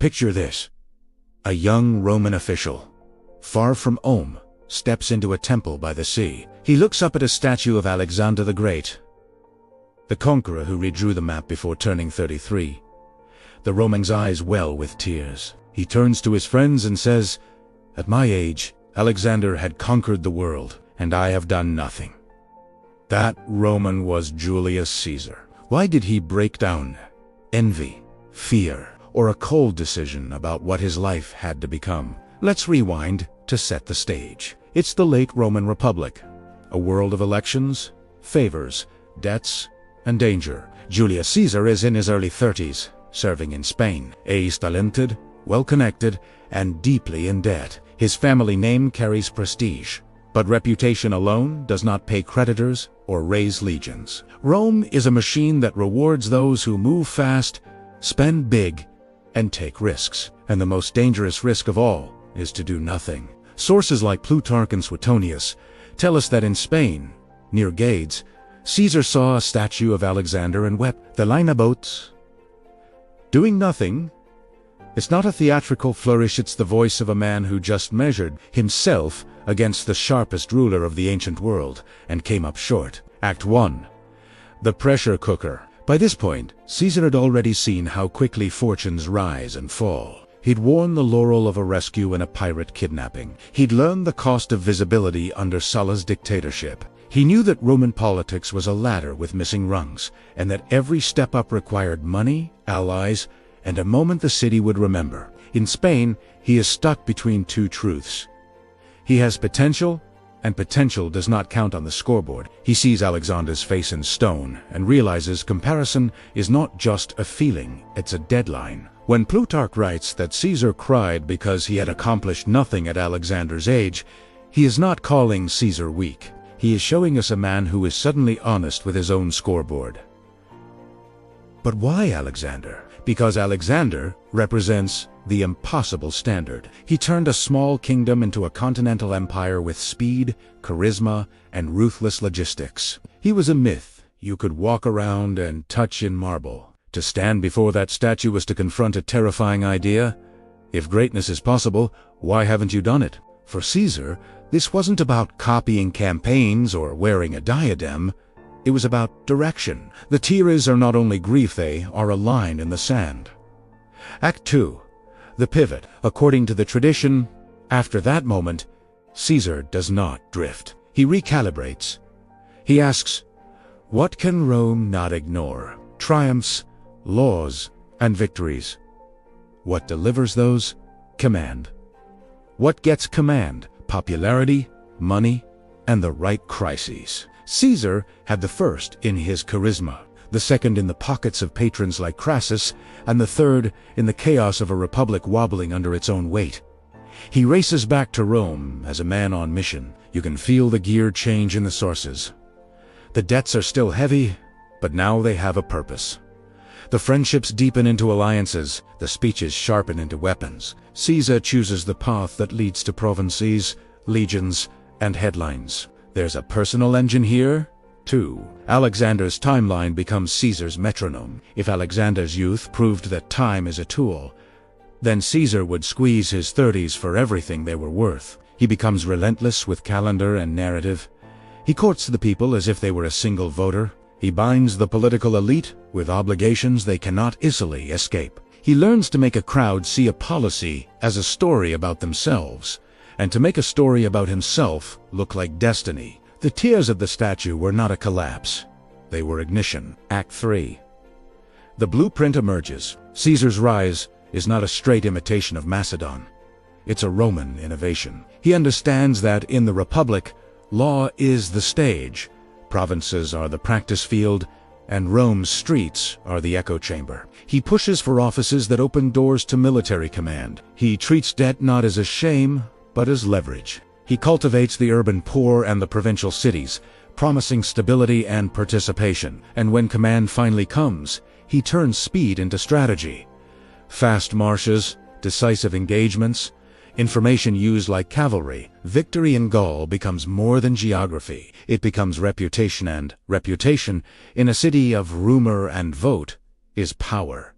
Picture this. A young Roman official, far from home, steps into a temple by the sea. He looks up at a statue of Alexander the Great, the conqueror who redrew the map before turning 33. The Roman's eyes well with tears. He turns to his friends and says, "At my age, Alexander had conquered the world, and I have done nothing." That Roman was Julius Caesar. Why did he break down? Envy, fear, or a cold decision about what his life had to become? Let's rewind to set the stage. It's the late Roman Republic, a world of elections, favors, debts, and danger. Julius Caesar is in his early 30s, serving in Spain. He's talented, well-connected, and deeply in debt. His family name carries prestige, but reputation alone does not pay creditors or raise legions. Rome is a machine that rewards those who move fast, spend big, and take risks. And the most dangerous risk of all is to do nothing. Sources like Plutarch and Suetonius tell us that in Spain, near Gades, Caesar saw a statue of Alexander and wept. The line about doing nothing. It's not a theatrical flourish, it's the voice of a man who just measured himself against the sharpest ruler of the ancient world and came up short. Act 1. The pressure cooker. By this point, Caesar had already seen how quickly fortunes rise and fall. He'd worn the laurel of a rescue and a pirate kidnapping. He'd learned the cost of visibility under Sulla's dictatorship. He knew that Roman politics was a ladder with missing rungs, and that every step up required money, allies, and a moment the city would remember. In Spain, he is stuck between two truths. He has potential, and potential does not count on the scoreboard. He sees Alexander's face in stone and realizes comparison is not just a feeling, it's a deadline. When Plutarch writes that Caesar cried because he had accomplished nothing at Alexander's age, he is not calling Caesar weak. He is showing us a man who is suddenly honest with his own scoreboard. But why Alexander? Because Alexander represents the impossible standard. He turned a small kingdom into a continental empire with speed, charisma, and ruthless logistics. He was a myth you could walk around and touch in marble. To stand before that statue was to confront a terrifying idea. If greatness is possible, why haven't you done it? For Caesar, this wasn't about copying campaigns or wearing a diadem. It was about direction. The tiras are not only grief, they are a line in the sand. Act 2. The pivot. According to the tradition, after that moment, Caesar does not drift. He recalibrates. He asks, what can Rome not ignore? Triumphs, laws, and victories. What delivers those? Command. What gets command? Popularity, money, and the right crises. Caesar had the first in his charisma, the second in the pockets of patrons like Crassus, and the third in the chaos of a republic wobbling under its own weight. He races back to Rome as a man on mission. You can feel the gear change in the sources. The debts are still heavy, but now they have a purpose. The friendships deepen into alliances, the speeches sharpen into weapons. Caesar chooses the path that leads to provinces, legions, and headlines. There's a personal engine here, too. Alexander's timeline becomes Caesar's metronome. If Alexander's youth proved that time is a tool, then Caesar would squeeze his 30s for everything they were worth. He becomes relentless with calendar and narrative. He courts the people as if they were a single voter. He binds the political elite with obligations they cannot easily escape. He learns to make a crowd see a policy as a story about themselves, and to make a story about himself look like destiny. The tears of the statue were not a collapse. They were ignition. Act 3. The blueprint emerges. Caesar's rise is not a straight imitation of Macedon. It's a Roman innovation. He understands that in the Republic, law is the stage, provinces are the practice field, and Rome's streets are the echo chamber. He pushes for offices that open doors to military command. He treats debt not as a shame, but as leverage. He cultivates the urban poor and the provincial cities, promising stability and participation. And when command finally comes, he turns speed into strategy. Fast marches, decisive engagements, information used like cavalry. Victory in Gaul becomes more than geography. It becomes reputation, and reputation, in a city of rumor and vote, is power.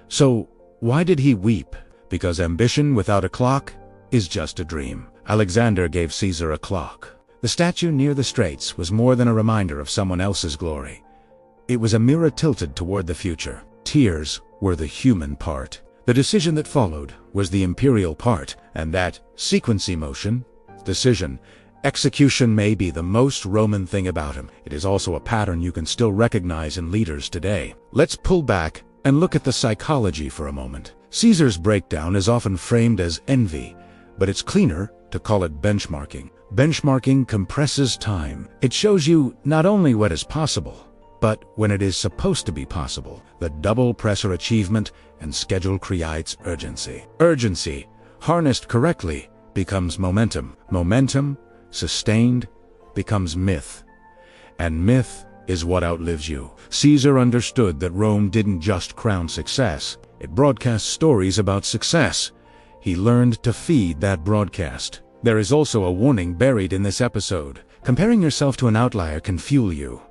So, Why did he weep? Because ambition without a clock is just a dream. Alexander gave Caesar a clock. The statue near the Straits was more than a reminder of someone else's glory. It was a mirror tilted toward the future. Tears were the human part. The decision that followed was the imperial part, and that sequence emotion, decision, execution may be the most Roman thing about him. It is also a pattern you can still recognize in leaders today. Let's pull back and look at the psychology for a moment. Caesar's breakdown is often framed as envy, but it's cleaner to call it benchmarking. Benchmarking compresses time. It shows you not only what is possible, but when it is supposed to be possible. The double pressure achievement and schedule creates urgency. Urgency, harnessed correctly, becomes momentum. Momentum, sustained, becomes myth. And myth is what outlives you. Caesar understood that Rome didn't just crown success, it broadcast stories about success. He learned to feed that broadcast. There is also a warning buried in this episode. Comparing yourself to an outlier can fuel you,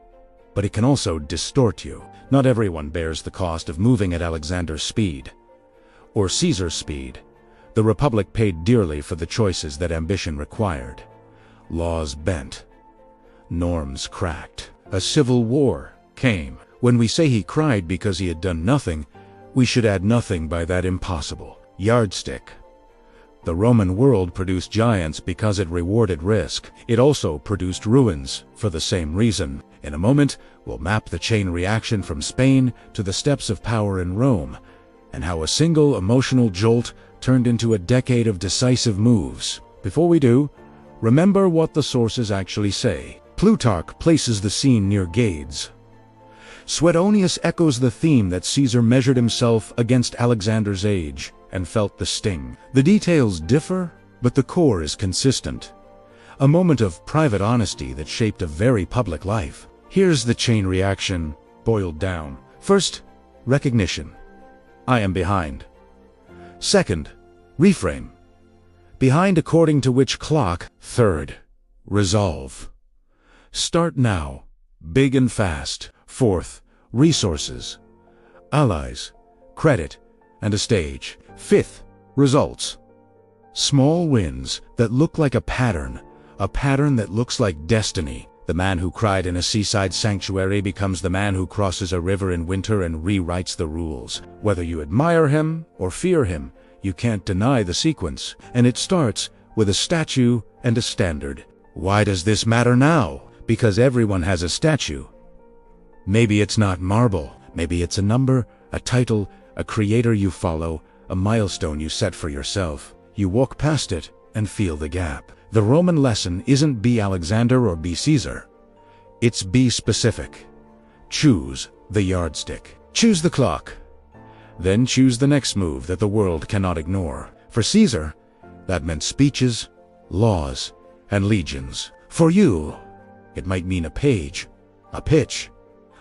but it can also distort you. Not everyone bears the cost of moving at Alexander's speed, or Caesar's speed. The Republic paid dearly for the choices that ambition required. Laws bent, norms cracked. A civil war came. When we say he cried because he had done nothing, we should add nothing by that impossible yardstick. The Roman world produced giants because it rewarded risk. It also produced ruins for the same reason. In a moment, we'll map the chain reaction from Spain to the steps of power in Rome, and how a single emotional jolt turned into a decade of decisive moves. Before we do, remember what the sources actually say. Plutarch places the scene near Gades. Suetonius echoes the theme that Caesar measured himself against Alexander's age and felt the sting. The details differ, but the core is consistent. A moment of private honesty that shaped a very public life. Here's the chain reaction boiled down. First, recognition. I am behind. Second, reframe. Behind according to which clock? Third, resolve. Start now, big and fast. Fourth, resources, allies, credit, and a stage. Fifth, results. Small wins that look like a pattern that looks like destiny. The man who cried in a seaside sanctuary becomes the man who crosses a river in winter and rewrites the rules. Whether you admire him or fear him, you can't deny the sequence, and it starts with a statue and a standard. Why does this matter now? Because everyone has a statue. Maybe it's not marble, maybe it's a number, a title, a creator you follow, a milestone you set for yourself. You walk past it and feel the gap. The Roman lesson isn't be Alexander or be Caesar. It's be specific. Choose the yardstick. Choose the clock. Then choose the next move that the world cannot ignore. For Caesar, that meant speeches, laws, and legions. For you, it might mean a page, a pitch,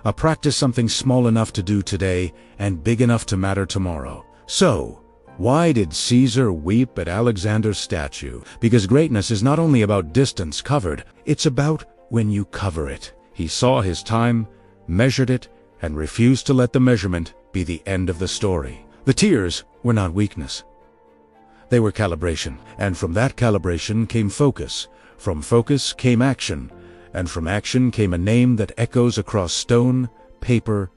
a practice, something small enough to do today and big enough to matter tomorrow. So, why did Caesar weep at Alexander's statue? Because greatness is not only about distance covered, it's about when you cover it. He saw his time, measured it, and refused to let the measurement be the end of the story. The tears were not weakness. They were calibration, and from that calibration came focus. From focus came action, and from action came a name that echoes across stone, paper,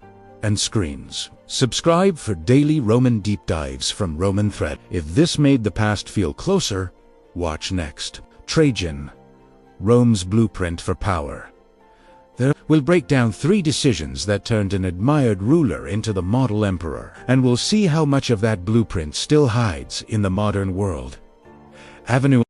and screens. Subscribe for daily Roman deep dives from Roman Thread. If this made the past feel closer, watch next. Trajan, Rome's blueprint for power. There we'll break down 3 decisions that turned an admired ruler into the model emperor, and we'll see how much of that blueprint still hides in the modern world. Avenue